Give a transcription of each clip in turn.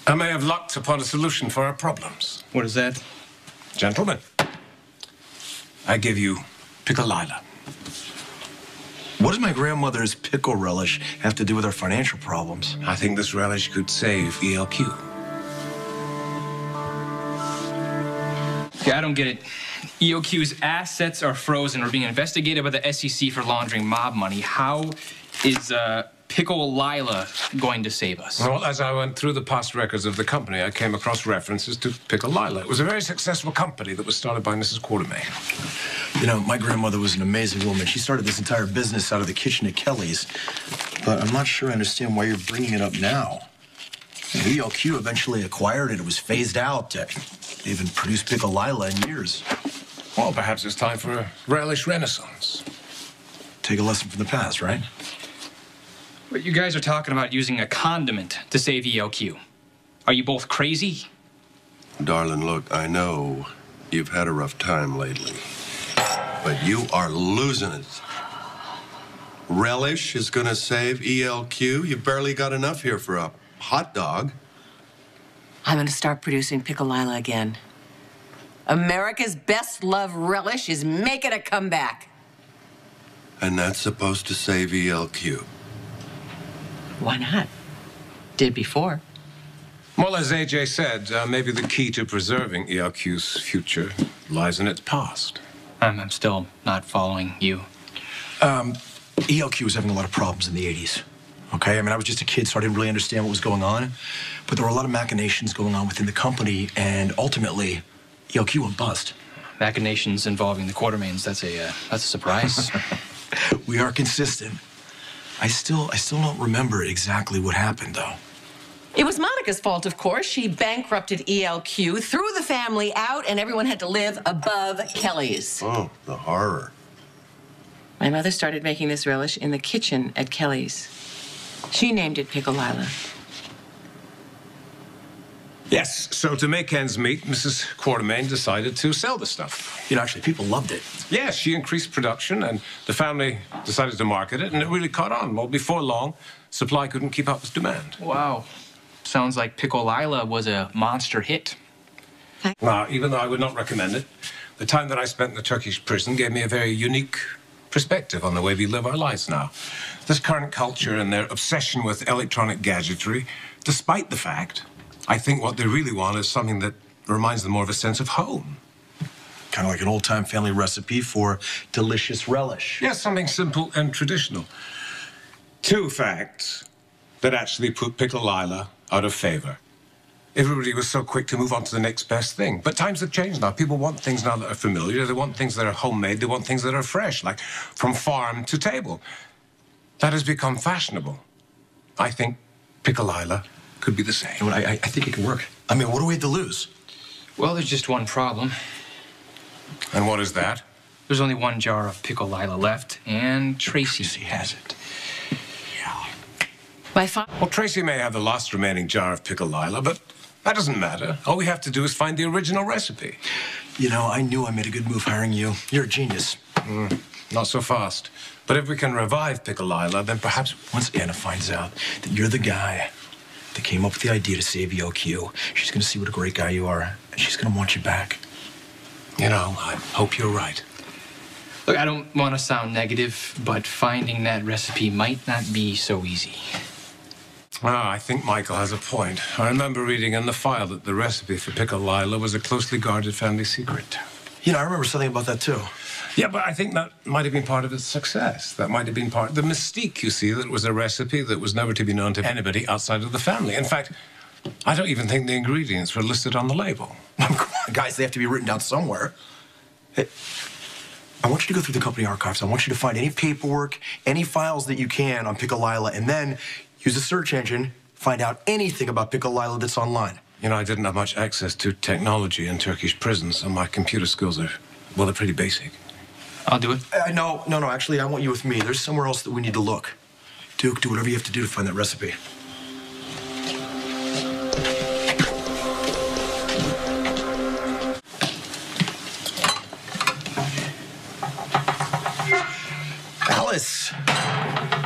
I may have lucked upon a solution for our problems. What is that? Gentlemen, I give you Pickle-Lila. What does my grandmother's pickle relish have to do with our financial problems? I think this relish could save ELQ. Okay, I don't get it. EOQ's assets are frozen or being investigated by the SEC for laundering mob money. How is Pickle-Lila going to save us? Well, as I went through the past records of the company, I came across references to Pickle-Lila. It was a very successful company that was started by Mrs. Quartermain. You know, my grandmother was an amazing woman. She started this entire business out of the kitchen at Kelly's. But I'm not sure I understand why you're bringing it up now. ELQ eventually acquired it. It was phased out. They haven't produced Pickle-Lila in years. Well, perhaps it's time for a relish renaissance. Take a lesson from the past, right? But you guys are talking about using a condiment to save ELQ. Are you both crazy? Darling, look, I know you've had a rough time lately, but you are losing it. Relish is gonna save ELQ. You barely got enough here for a hot dog. I'm gonna start producing Pickle-Lila again. America's best loved relish is making a comeback. And that's supposed to save ELQ. Why not? Did before. Well, as AJ said, maybe the key to preserving ELQ's future lies in its past. I'm still not following you. ELQ was having a lot of problems in the 80s. Okay, I mean, I was just a kid, so I didn't really understand what was going on. But there were a lot of machinations going on within the company, and ultimately, ELQ went bust. Machinations involving the Quartermains, that's a surprise. We are consistent. I still don't remember exactly what happened, though. It was Monica's fault, of course. She bankrupted ELQ, threw the family out, and everyone had to live above Kelly's. Oh, the horror. My mother started making this relish in the kitchen at Kelly's. She named it Pickle-Lila. Yes, so to make ends meet, Mrs. Quartermain decided to sell the stuff. You know, actually, people loved it. Yes, she increased production, and the family decided to market it, and it really caught on. Well, before long, supply couldn't keep up with demand. Wow. Sounds like Pickle-Lila was a monster hit. Now, even though I would not recommend it, the time that I spent in the Turkish prison gave me a very unique perspective on the way we live our lives now. This current culture and their obsession with electronic gadgetry, despite the fact, I think what they really want is something that reminds them more of a sense of home. Kind of like an old-time family recipe for delicious relish. Yes, something simple and traditional. Two facts that actually put Pickle-Lila out of favor. Everybody was so quick to move on to the next best thing. But times have changed now. People want things now that are familiar. They want things that are homemade. They want things that are fresh, like from farm to table. That has become fashionable. I think Pickle-Lila could be the same. You know what, I think it can work. I mean, what do we have to lose? Well, there's just one problem. And what is that? There's only one jar of Pickle-Lila left, and Tracy has it. Well, Tracy may have the last remaining jar of Pickle-Lila, but that doesn't matter. All we have to do is find the original recipe. You know, I knew I made a good move hiring you. You're a genius. Not so fast. But if we can revive Pickle-Lila, then perhaps once Anna finds out that you're the guy that came up with the idea to save ELQ, she's going to see what a great guy you are, and she's going to want you back. You know, I hope you're right. Look, I don't want to sound negative, but finding that recipe might not be so easy. I think Michael has a point. I remember reading in the file that the recipe for Pickle-Lila was a closely guarded family secret. You know, I remember something about that, too. Yeah, but I think that might have been part of its success. That might have been part of the mystique, you see, that it was a recipe that was never to be known to anybody outside of the family. In fact, I don't even think the ingredients were listed on the label. Come on, guys, they have to be written down somewhere. Hey, I want you to go through the company archives. I want you to find any paperwork, any files that you can on Pickle-Lila, and then use a search engine, find out anything about Pickle-Lila that's online. You know, I didn't have much access to technology in Turkish prisons, so my computer skills are, well, they're pretty basic. I'll do it. No, actually, I want you with me. There's somewhere else that we need to look. Duke, do whatever you have to do to find that recipe.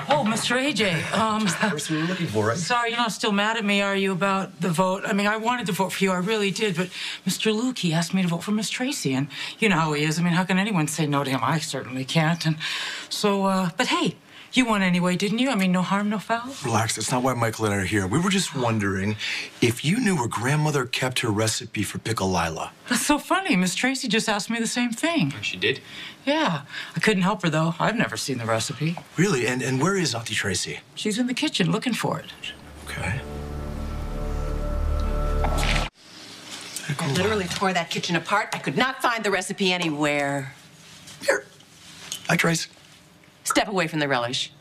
Oh, Miss Mr. AJ, That's the person we were looking for, right? sorry, you're not still mad at me, are you, about the vote? I mean, I wanted to vote for you, I really did, but Mr. Luke, he asked me to vote for Miss Tracy, and you know how he is. I mean, how can anyone say no to him? I certainly can't, and so, but hey, you won anyway, didn't you? I mean, no harm, no foul. Relax, that's not why Michael and I are here. We were just wondering if you knew her grandmother kept her recipe for Pickle-Lila. That's so funny. Miss Tracy just asked me the same thing. She did? Yeah. I couldn't help her, though. I've never seen the recipe. Really? And where is Auntie Tracy? She's in the kitchen looking for it. Okay. I literally tore that kitchen apart. I could not find the recipe anywhere. Here. Hi, Trace. Step away from the relish.